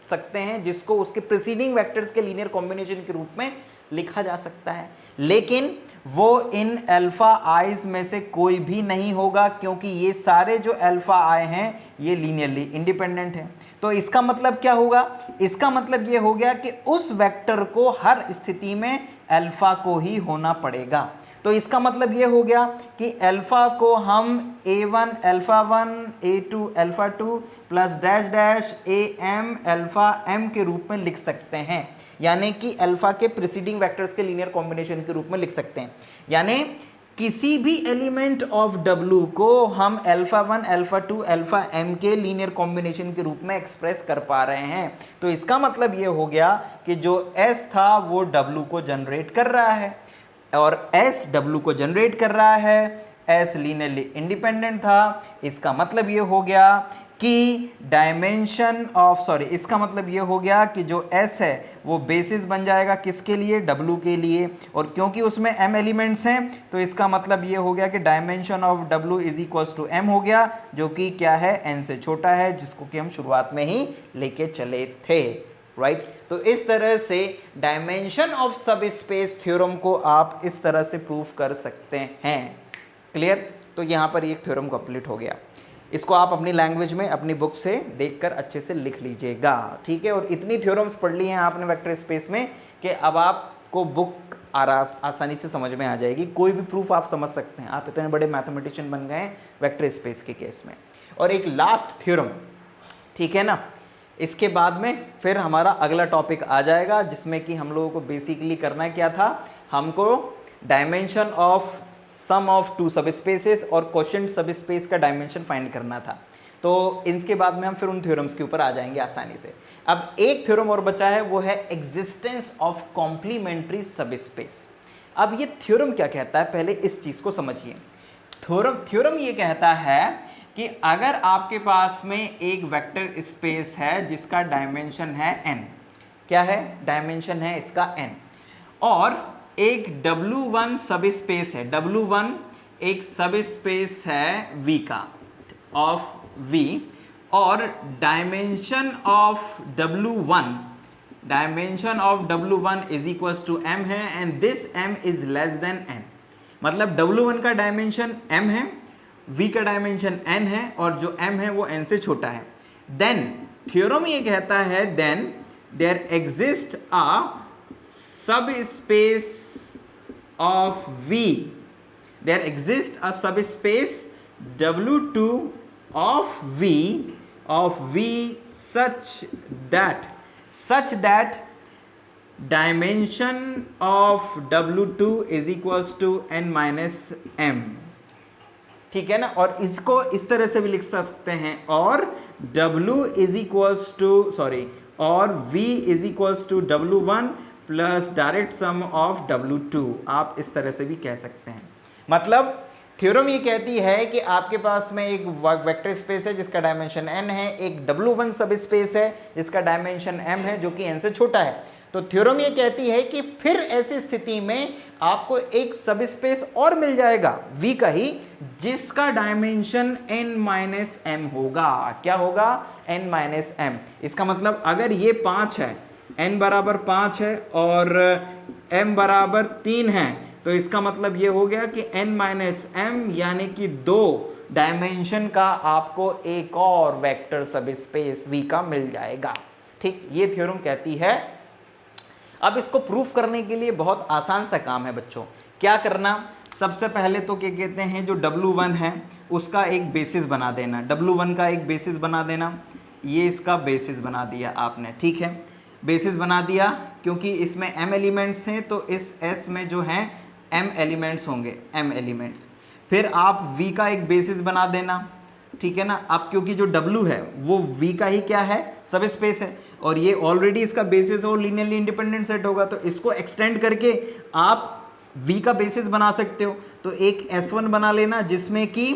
सकते हैं जिसको उसके प्रीसीडिंग वेक्टर्स के लीनियर कॉम्बिनेशन के रूप में लिखा जा सकता है, लेकिन वो इन अल्फा आईज में से कोई भी नहीं होगा, क्योंकि ये सारे जो अल्फा आई हैं ये लीनियरली इंडिपेंडेंट हैं। तो इसका मतलब क्या होगा? इसका मतलब ये हो गया कि उस वेक्टर को हर स्थिति में अल्फा को ही होना पड़ेगा। तो इसका मतलब ये हो गया कि अल्फा को हम a1 alpha 1 a2 alpha 2 plus dash dash am alpha m के रूप में लिख सकते हैं, यानी कि अल्फा के प्रीसीडिंग वेक्टर्स के लीनियर कॉम्बिनेशन के रूप में लिख सकते हैं। यानी किसी भी एलिमेंट ऑफ W को हम अल्फा 1 अल्फा 2 अल्फा m के लीनियर कॉम्बिनेशन के रूप में एक्सप्रेस कर पा रहे हैं। तो इसका मतलब ये हो गया कि जो S था वो W को जनरेट कर रहा है, और S W को जनरेट कर रहा है, S लीनियरली इंडिपेंडेंट था। इसका मतलब ये हो गया कि डायमेंशन ऑफ इसका मतलब ये हो गया कि जो S है वो बेसिस बन जाएगा किसके लिए? W के लिए। और क्योंकि उसमें m एलिमेंट्स हैं तो इसका मतलब ये हो गया कि dimension of W is equals to m हो गया, जो कि क्या है? n से छोटा है, जिसको कि हम शुरुआत में ही लेके चले थे, राइट। तो इस तरह से डायमेंशन ऑफ सब स्पेस थ्योरम को आप इस तरह से प्रूव कर सकते हैं। क्लियर? तो यहाँ पर एक थ्योरम कंप्लीट हो गया। इसको आप अपनी लैंग्वेज में अपनी बुक से देखकर अच्छे से लिख लीजिएगा, ठीक है। और इतनी थ्योरम्स पढ़ ली हैं आपने वेक्टर स्पेस में कि अब आपको बुक आसानी से समझ में आ जाएगी। कोई भी प्रूफ आप समझ सकते हैं। आप इतने बड़े मैथमेटिशियन बन गए हैं वेक्टर स्पेस के केस में। और एक लास्ट थ्योरम, ठीक है ना, इसके बाद में फिर हमारा अगला टॉपिक आ जाएगा, जिसमें कि हम लोगों को बेसिकली करना क्या था, हमको dimension of sum of two subspaces और क्वोशिएंट सब स्पेस का डायमेंशन फाइंड करना था। तो इनके बाद में हम फिर उन थ्योरम्स के ऊपर आ जाएंगे आसानी से। अब एक थ्योरम और बचा है, वो है एग्जिस्टेंस ऑफ कॉम्प्लीमेंट्री सब स्पेस। अब ये थ्योरम क्या कहता है, पहले इस चीज़ को समझिए। थ्योरम ये कहता है कि अगर आपके पास में एक वेक्टर स्पेस है जिसका डायमेंशन है n, क्या है? डायमेंशन है इसका n, और एक W1 सब स्पेस है, W1 एक सब स्पेस है V का, ऑफ V, और dimension of W1 is equals to m है, and this m is less than n। मतलब W1 का डायमेंशन m है, V का डायमेंशन n है, और जो m है वो n से छोटा है। देन थ्योरम ये कहता है, देन देयर एग्जिस्ट अ सब space of V, there exists a subspace W2 of V such that dimension of W2 is equals to n minus m, ठीक है ना। और इसको इस तरह से भी लिख सकते हैं, और W इज इक्वल्स टू और V is equals to W1 plus direct sum of W2, आप इस तरह से भी कह सकते हैं। मतलब थ्योरम ये कहती है कि आपके पास में एक वेक्टर स्पेस है जिसका डायमेंशन n है, एक W1 सब स्पेस है जिसका डायमेंशन m है जो कि n से छोटा है। तो थ्योरम ये कहती है कि फिर ऐसी स्थिति में आपको एक सब स्पेस और मिल जाएगा V का ही, जिसका डायमेंशन n माइनस m होगा। क्या होगा? n minus m। इसका मतलब अगर ये 5 है, n बराबर 5 है और m बराबर 3 है, तो इसका मतलब ये हो गया कि n माइनस m यानी कि 2 डायमेंशन का आपको एक और वेक्टर सब स्पेस V का मिल जाएगा। ठीक, ये थ्योरम कहती है। अब इसको प्रूफ करने के लिए बहुत आसान सा काम है बच्चों। क्या करना? सबसे पहले तो क्या कहते हैं, जो W1 है उसका एक बेसिस बना देना। W1 का एक बेसिस बना देना, ये इसका बेसिस बना दिया आपने, ठीक है। बेसिस बना दिया क्योंकि इसमें m एलिमेंट्स थे, तो इस S में जो है m एलिमेंट्स होंगे, m एलिमेंट्स। फिर आप V का एक बेसिस बना देना, ठीक है ना। अब क्योंकि जो W है वो V का ही क्या है, सब स्पेस है, और ये ऑलरेडी इसका बेसिस और लीनियरली इंडिपेंडेंट सेट होगा, तो इसको एक्सटेंड करके आप V का बेसिस बना सकते हो। तो एक S1 बना लेना जिसमें कि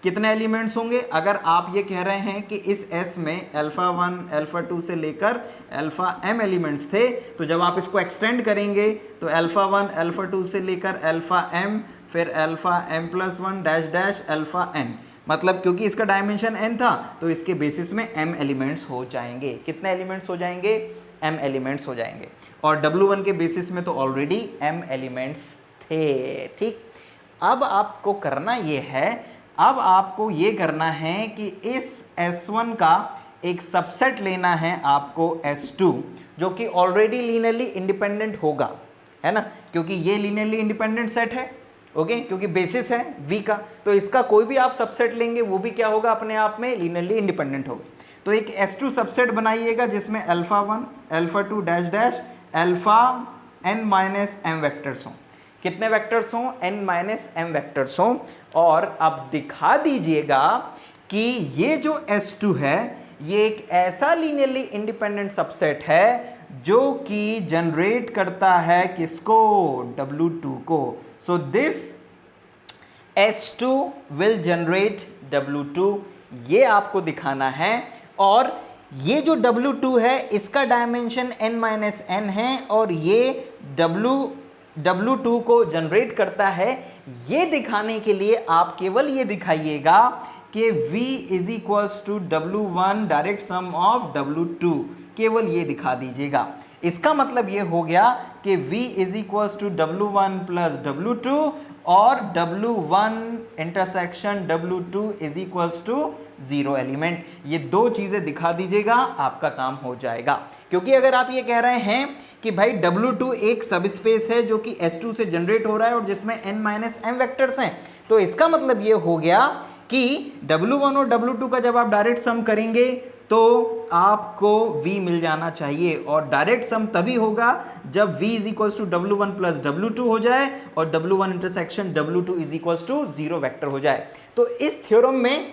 कितने एलिमेंट्स होंगे। अगर आप ये कह रहे हैं कि इस S में अल्फा 1 अल्फा 2 से लेकर अल्फा m एलिमेंट्स थे, तो जब आप इसको एक्सटेंड करेंगे तो अल्फा 1 अल्फा 2 से लेकर अल्फा m, फिर alpha m plus 1 dash dash alpha n, मतलब क्योंकि इसका डायमेंशन n था तो इसके बेसिस में m एलिमेंट्स हो जाएंगे। कितने एलिमेंट्स हो जाएंगे? m एलिमेंट्स हो जाएंगे। और W1 के बेसिस में तो ऑलरेडी m एलिमेंट्स थे। ठीक, अब आपको करना ये है, अब आपको ये करना है कि इस S1 का एक सबसेट लेना है आपको S2, जो कि ऑलरेडी लीनियरली इंडिपेंडेंट होगा, है ना, क्योंकि ये लीनियरली इंडिपेंडेंट सेट है, ओके, क्योंकि बेसिस है V का। तो इसका कोई भी आप सबसेट लेंगे वो भी क्या होगा, अपने आप में लीनियरली इंडिपेंडेंट होगा। तो एक S2 सबसेट बनाइएगा जिसमें alpha 1 alpha 2 dash dash alpha n minus m vectors हों। कितने वेक्टर्स हों? n माइनस m वेक्टर्स हों। और अब दिखा दीजिएगा कि ये जो S2 है ये एक ऐसा लीनियरली इंडिपेंडेंट सबसेट है जो कि जनरेट करता है किसको? W2 को। So this S2 will generate W2, ये आपको दिखाना है। और ये जो W2 है इसका डायमेंशन n माइनस n है, और ये W2 को जनरेट करता है। ये दिखाने के लिए आप केवल ये दिखाइएगा कि V is equals to W1 direct sum of W2, केवल ये दिखा दीजिएगा। इसका मतलब ये हो गया कि V is equals to W1 plus W2 और W1 intersection W2 is equals to 0 element. ये दो चीजें दिखा दीजिएगा, आपका काम हो जाएगा। क्योंकि अगर आप ये कह रहे हैं कि भाई W2 एक सबस्पेस है जो कि S2 से जनरेट हो रहा है और जिसमें n माइनस m वेक्टर्स हैं, तो इसका मतलब ये हो गया कि W1 और W2 का जब आप डायरेक्ट सम करेंगे तो आपको V मिल जाना चाहिए। और डायरेक्ट सम तभी होगा जब V is equals to W1 plus W2 हो जाए और W1 intersection W2 is equals to 0 vector हो जाए। तो इस थ्योरम में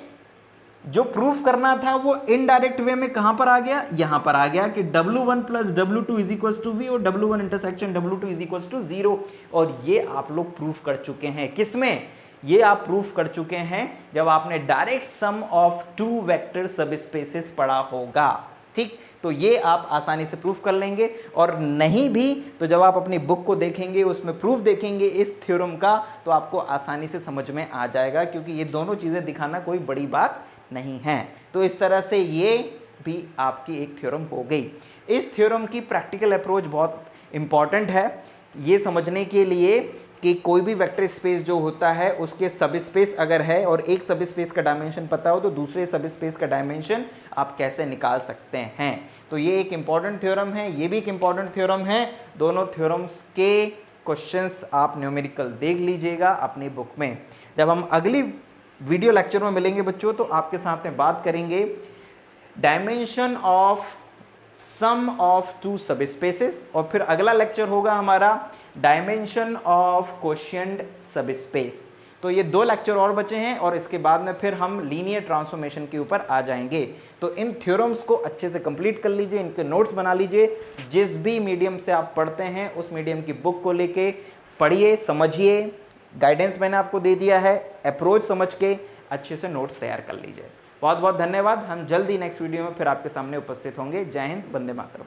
जो प्रूफ करना था वो इनडायरेक्ट वे में कहां पर आ गया? यहां पर आ गया कि W1 plus W2 is equals to V और W1 intersection W2 is equals to 0। और ये आप लोग प्रूफ कर चुके हैं। किसमें? ये आप प्रूफ कर चुके हैं जब आपने direct sum of two vector subspaces पढ़ा होगा। ठीक, तो ये आप आसानी से प्रूफ कर लेंगे। और नहीं भी तो जब आप अपनी बुक को देखेंगे, उसमें प्रूफ देखेंगे इस थ्योरम का, तो आपको आसानी से समझ में आ जाएगा, क्योंकि ये दोनों चीज़ें दिखाना कोई बड़ी बात नहीं है। तो इस तरह से ये भी आपकी एक थ्योरम हो गई। इस थ्योरम की प्रैक्टिकल अप्रोच बहुत इंपॉर्टेंट है ये समझने के लिए कि कोई भी वेक्टर स्पेस जो होता है उसके सब स्पेस अगर है और एक सब स्पेस का डायमेंशन पता हो तो दूसरे सब स्पेस का डायमेंशन आप कैसे निकाल सकते हैं। तो ये एक इम्पॉर्टेंट थ्योरम है, ये भी एक इम्पॉर्टेंट थ्योरम है। दोनों थ्योरम्स के क्वेश्चंस आप न्यूमेरिकल देख लीजिएगा अपनी बुक में। जब हम अगली वीडियो लेक्चर में मिलेंगे बच्चों, तो आपके साथ में बात करेंगे dimension of sum of two subspaces, और फिर अगला लेक्चर होगा हमारा dimension of quotient subspace. तो ये 2 लेक्चर और बचे हैं, और इसके बाद में फिर हम लीनियर ट्रांसफॉर्मेशन के ऊपर आ जाएंगे। तो इन थ्योरम्स को अच्छे से कंप्लीट कर लीजिए, इनके नोट्स बना लीजिए। जिस भी मीडियम से आप पढ़ते हैं उस मीडियम की बुक को लेके पढ़िए, समझिए। गाइडेंस मैंने आपको दे दिया है, अप्रोच समझ के अच्छे से नोट्स तैयार कर लीजिए। बहुत बहुत धन्यवाद। हम जल्दी नेक्स्ट वीडियो में फिर आपके सामने उपस्थित होंगे। जय हिंद, वंदे मातरम।